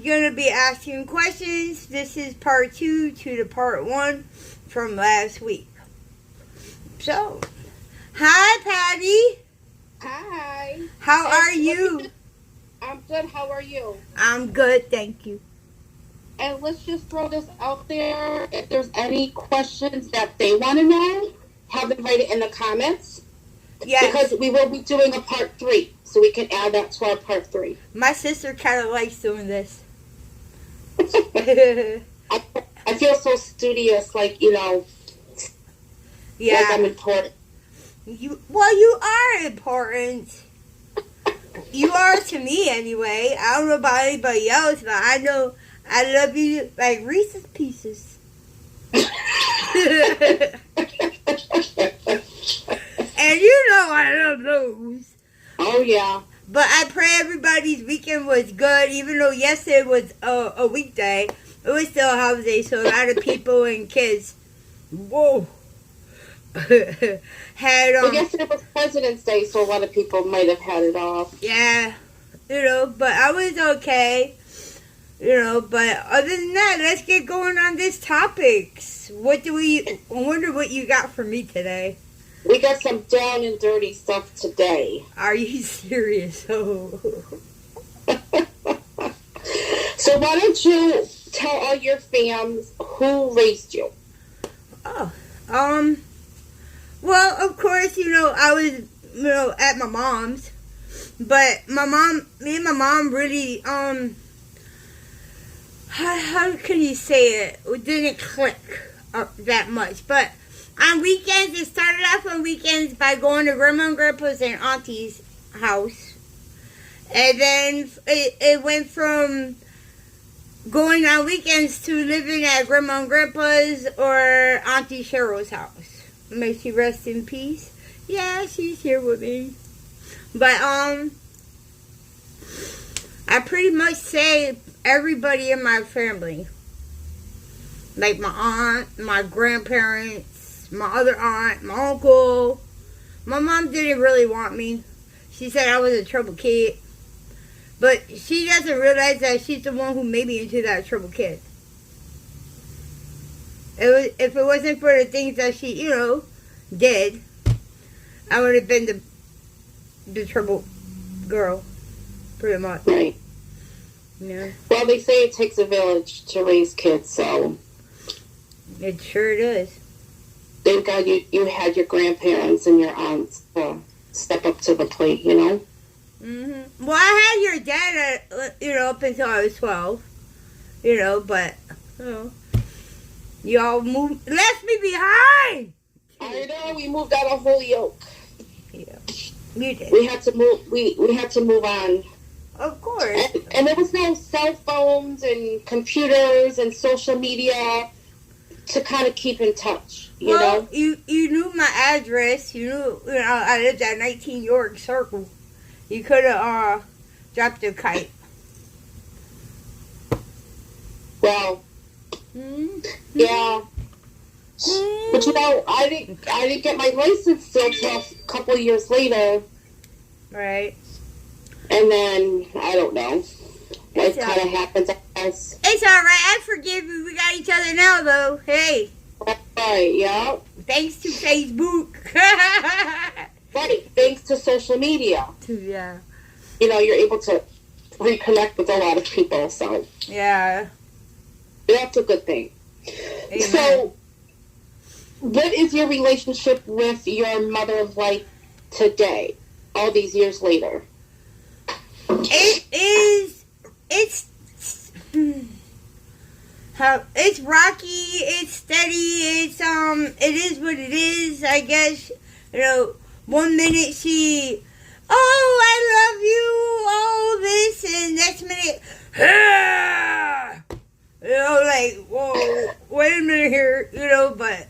going to be asking questions. This is part 2 to the part 1 from last week. So, hi, Patty. Hi. How are you? I'm good. How are you? I'm good, thank you. And let's just throw this out there. If there's any questions that they want to know, have them write it in the comments. Yes. Because we will be doing a part 3, so we can add that to our part 3. My sister kind of likes doing this. I feel so studious, like, yeah. Like I'm important. You are important. You are to me anyway. I don't know about anybody else, but I know I love you like Reese's Pieces. And you know I love those. Oh, yeah. But I pray everybody's weekend was good, even though yesterday was a weekday. It was still a holiday, so a lot of people and kids, whoa, had Well, yesterday was President's Day, so a lot of people might have had it off. Yeah, but I was okay. But other than that, let's get going on this topics. I wonder what you got for me today. We got some down and dirty stuff today. Are you serious? Oh. So why don't you tell all your fams who raised you? Oh, well, of course, I was, at my mom's, but me and my mom really, how can you say it? It didn't click that much, but on weekends, it started off on weekends by going to Grandma and Grandpa's and Auntie's house, and then it went from going on weekends to living at Grandma and Grandpa's or Auntie Cheryl's house. May she rest in peace. Yeah, she's here with me. But, I pretty much say everybody in my family. Like my aunt, my grandparents, my other aunt, my uncle. My mom didn't really want me. She said I was a trouble kid. But she doesn't realize that she's the one who made me into that trouble kid. If it wasn't for the things that she, did, I would have been the trouble girl, pretty much. Right. Yeah. Well, they say it takes a village to raise kids, so. It sure does. Thank God you had your grandparents and your aunts to step up to the plate, Mm-hmm. Well, I had your dad, up until I was 12, but, y'all left me behind. I know, we moved out of Holyoke. Yeah, you did. We had to move. We had to move on. Of course. And there was no cell phones and computers and social media to kind of keep in touch. You know. You knew my address. You knew I lived at 19 York Circle. You could have dropped a kite. Well. Mm-hmm. Yeah. But I didn't get my license till a couple years later. Right. And then I don't know. Life kind of happens, I guess. It's all right. I forgive you. We got each other now, though. Hey. Right. Yeah. Thanks to Facebook. Right. Thanks to social media. Yeah. You're able to reconnect with a lot of people. So. Yeah. That's a good thing. Amen. So, what is your relationship with your mother like today, all these years later? It's rocky, it's steady, it is what it is, I guess. 1 minute she, I love you, this, and next minute, whoa, wait a minute here, but,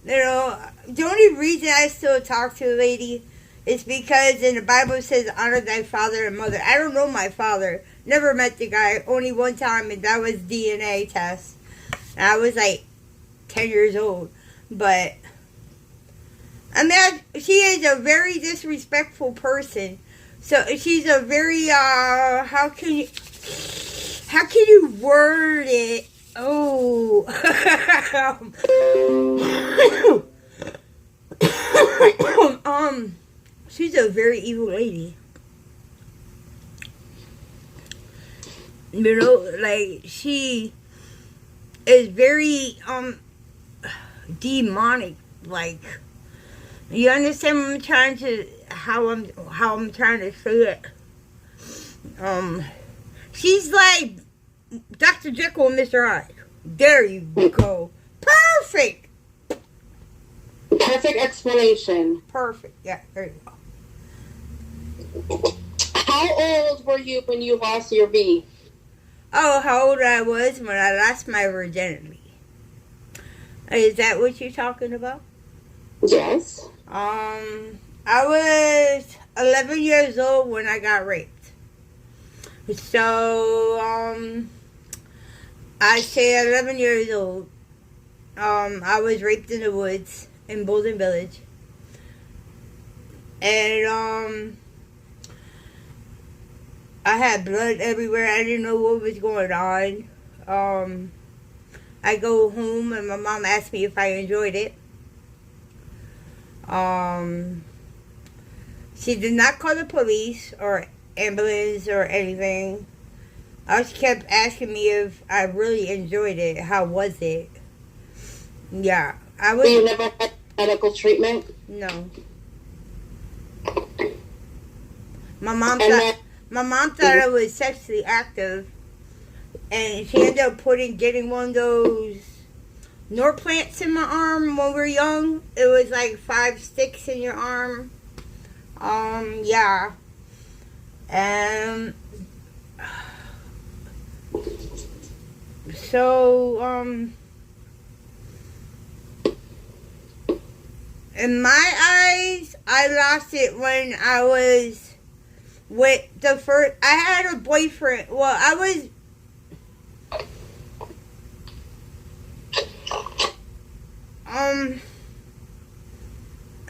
the only reason I still talk to the lady is because in the Bible it says, honor thy father and mother. I don't know my father. Never met the guy. Only one time, and that was DNA test. And I was like 10 years old. But, she is a very disrespectful person. So she's a very, how can how can you word it? Oh. She's a very evil lady. You know, like, she is very, demonic. Like, you understand what I'm trying to, how I'm trying to say it? She's like Dr. Jekyll and Mr. Hyde. There you go. Perfect. Perfect explanation. Perfect. Yeah, there you go. How old were you when you lost your V? Oh, how old I was when I lost my virginity. Is that what you're talking about? Yes. I was 11 years old when I got raped. So, I say 11 years old. I was raped in the woods in Bolden Village. And, I had blood everywhere. I didn't know what was going on. I go home and my mom asked me if I enjoyed it. She did not call the police or ambulance or anything. She kept asking me if I really enjoyed it. How was it? Yeah, I was. So you never had medical treatment? No. My mom thought I was sexually active, and she ended up getting one of those Norplants in my arm when we were young. It was like 5 sticks in your arm. Yeah. And so, in my eyes, I lost it when I was with the first. I had a boyfriend. Well, I was.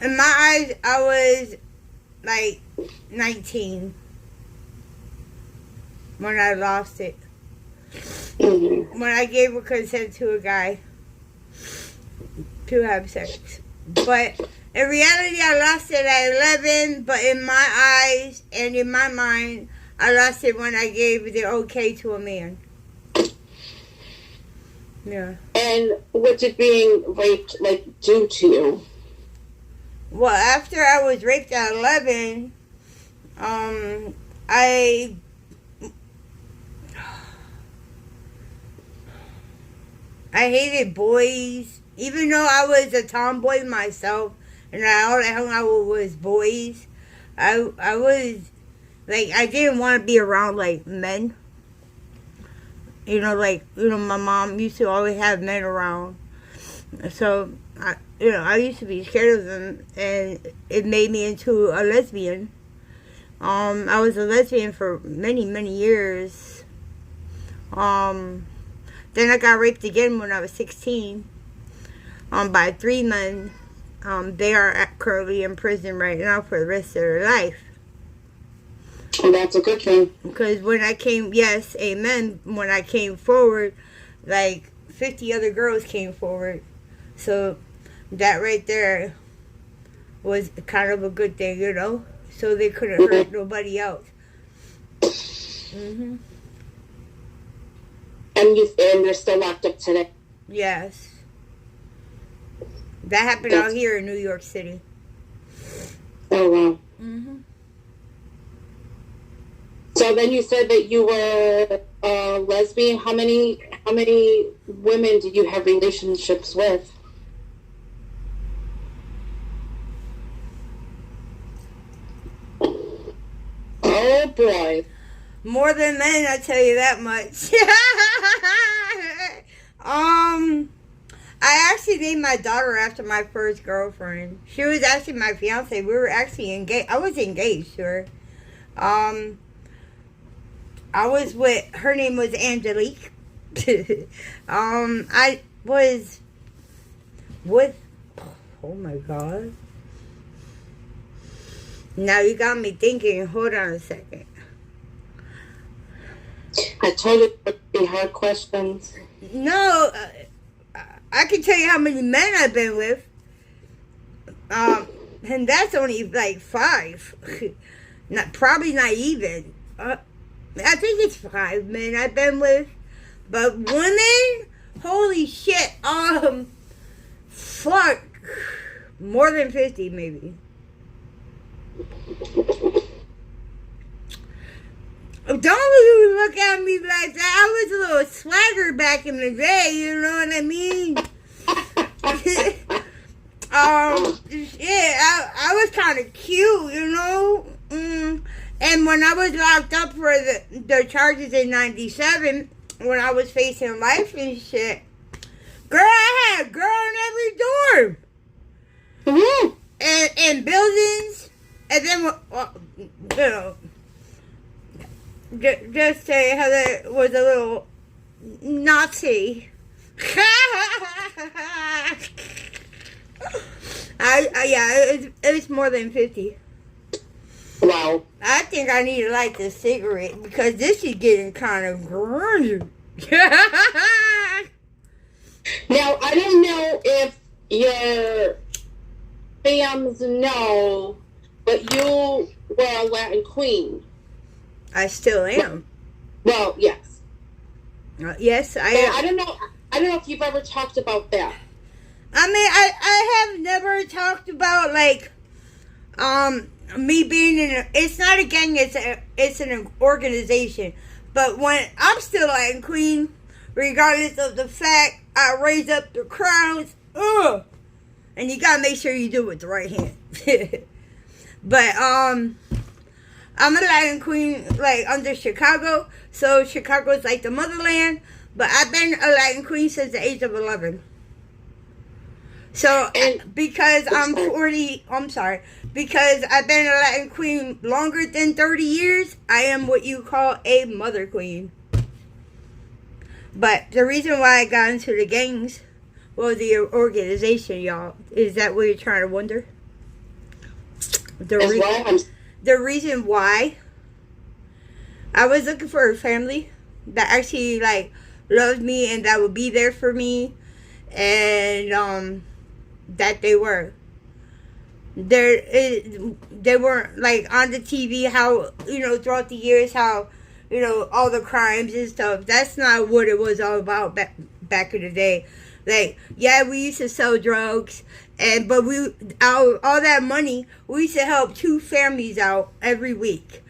In my eyes, I was like 19 when I lost it. When I gave a consent to a guy to have sex. But in reality, I lost it at 11. But in my eyes and in my mind, I lost it when I gave the okay to a man. Yeah. And what's it being raped like do to you? Well, after I was raped at 11, I hated boys, even though I was a tomboy myself, and all I hung out with was boys. I was like, I didn't want to be around like men. My mom used to always have men around. So, I used to be scared of them, and it made me into a lesbian. I was a lesbian for many, many years. Then I got raped again when I was 16, by 3 men. They are currently in prison right now for the rest of their life. And that's a good thing. Because when I came, yes, amen, when I came forward, like 50 other girls came forward. So that right there was kind of a good thing, so they couldn't hurt nobody else. Mhm. And they're still locked up today. Yes. That happened out here in New York City. Oh wow. Mhm. So then you said that you were a lesbian. How many women did you have relationships with? Oh boy. More than men, I tell you that much. I actually named my daughter after my first girlfriend. She was actually my fiance. We were actually engaged. I was engaged to her. I was with, her name was Angelique. I was with, oh my God. Now you got me thinking, hold on a second. I told you be hard questions. No, I can tell you how many men I've been with. And that's only like 5. Probably not even. I think it's 5 men I've been with. But women, holy shit, fuck, more than 50 maybe. Don't you look at me like that. I was a little swagger back in the day, you know what I mean? Yeah, I was kind of cute, you know? And when I was locked up for the charges in 97, when I was facing life and shit, girl, I had a girl in every dorm. Mm-hmm. And buildings, and then, you know, just say how there was a little Nazi. It was more than 50. Wow. I think I need to light this cigarette because this is getting kind of grungy. Now, I don't know if your fams know, but you were a Latin queen. I still am. Well, yes. Yes, I am. am. I don't know if you've ever talked about that. I mean, I have never talked about, like, me being in it's not a gang, it's an organization. But when I'm still Latin queen, regardless of the fact I raise up the crowds, and you gotta make sure you do it with the right hand. But I'm a Latin queen, like, under Chicago, so Chicago's like the motherland. But I've been a Latin queen since the age of 11. So, because I'm 40, because I've been a Latin queen longer than 30 years, I am what you call a mother queen. But the reason why I got into the gangs, well, the organization, y'all, is that what you're trying to wonder? The reason why I was looking for a family that actually, like, loved me and that would be there for me, and that they were. They weren't, like, on the TV, how, you know, throughout the years, how, you know, all the crimes and stuff. That's not what it was all about back in the day. Like, yeah, we used to sell drugs, but all that money, we used to help 2 families out every week.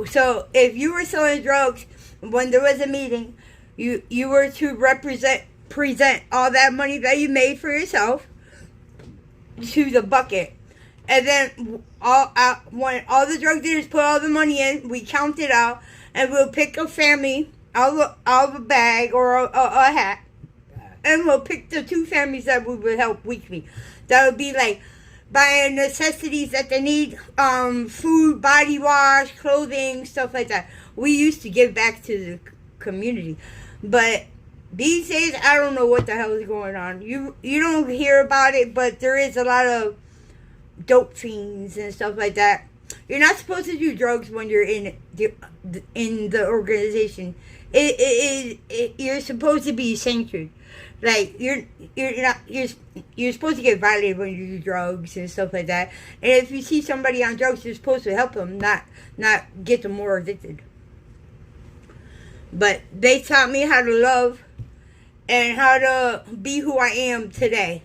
So if you were selling drugs, when there was a meeting, you were to present all that money that you made for yourself to the bucket. And then when all the drug dealers put all the money in, we count it out, and we'll pick a family out of a bag or a hat, and we'll pick the 2 families that we would help weekly. That would be like buying necessities that they need, food, body wash, clothing, stuff like that. We used to give back to the community. But these days, I don't know what the hell is going on. You don't hear about it, but there is a lot of dope fiends and stuff like that. You're not supposed to do drugs when you're in the organization. You're supposed to be censored. Like, you're supposed to get violated when you do drugs and stuff like that. And if you see somebody on drugs, you're supposed to help them, not get them more addicted. But they taught me how to love and how to be who I am today.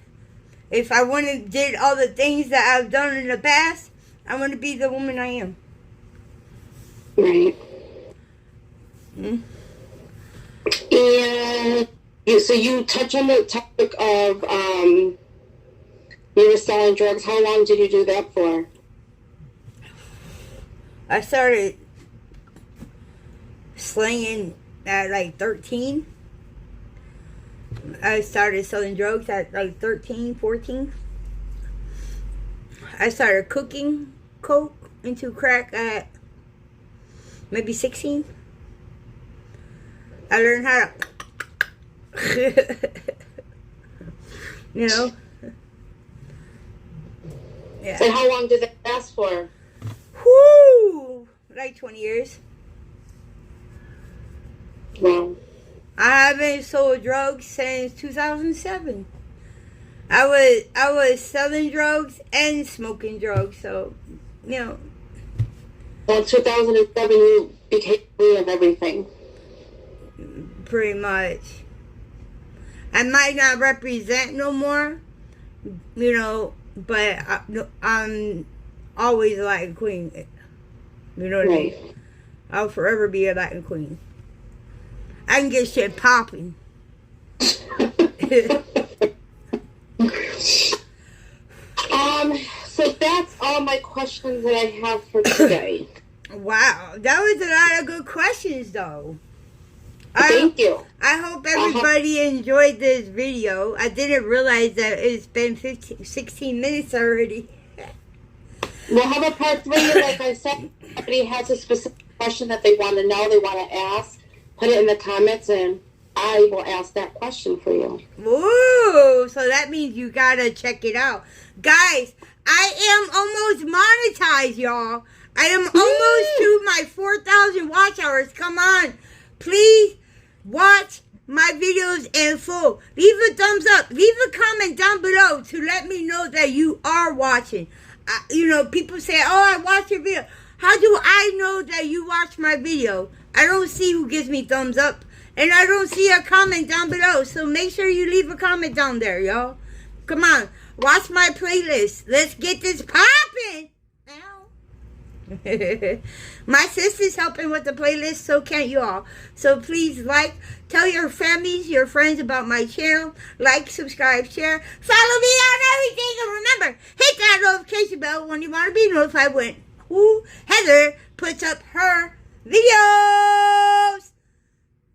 If I wouldn't have did all the things that I've done in the past, I wouldn't be the woman I am. Right. Mm-hmm. And so you touch on the topic of you were selling drugs. How long did you do that for? I started slinging at like 13. I started selling drugs at like 13, 14. I started cooking coke into crack at maybe 16. I learned how to, you know. Yeah. And how long did that last for? Whoo! Like 20 years. Wow. I haven't sold drugs since 2007. I was selling drugs and smoking drugs, so, you know. Well, 2007, you became free of everything. Pretty much. I might not represent no more, you know, but I'm always a Latin queen. You know what I mean? I'll forever be a Latin queen. I can get shit popping. So that's all my questions that I have for today. Wow, that was a lot of good questions, though. Thank you. I hope everybody enjoyed this video. I didn't realize that it's been 16 minutes already. We'll have a part 3, like I said. If somebody has a specific question that they want to know, they want to ask, put it in the comments, and I will ask that question for you. Ooh, so that means you gotta check it out. Guys, I am almost monetized, y'all. I am almost to my 4,000 watch hours. Come on. Please watch my videos in full. Leave a thumbs up. Leave a comment down below to let me know that you are watching. You know, people say, oh, I watched your video. How do I know that you watched my video? I don't see who gives me thumbs up. And I don't see a comment down below. So make sure you leave a comment down there, y'all. Come on. Watch my playlist. Let's get this popping. My sister's helping with the playlist, so can't you all. So please tell your families, your friends about my channel. Like, subscribe, share. Follow me on everything. And remember, hit that notification bell when you want to be notified when Heather puts up her videos.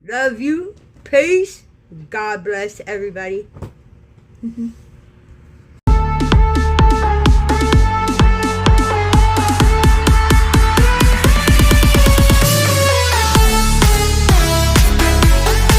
Love you. Peace. God bless everybody.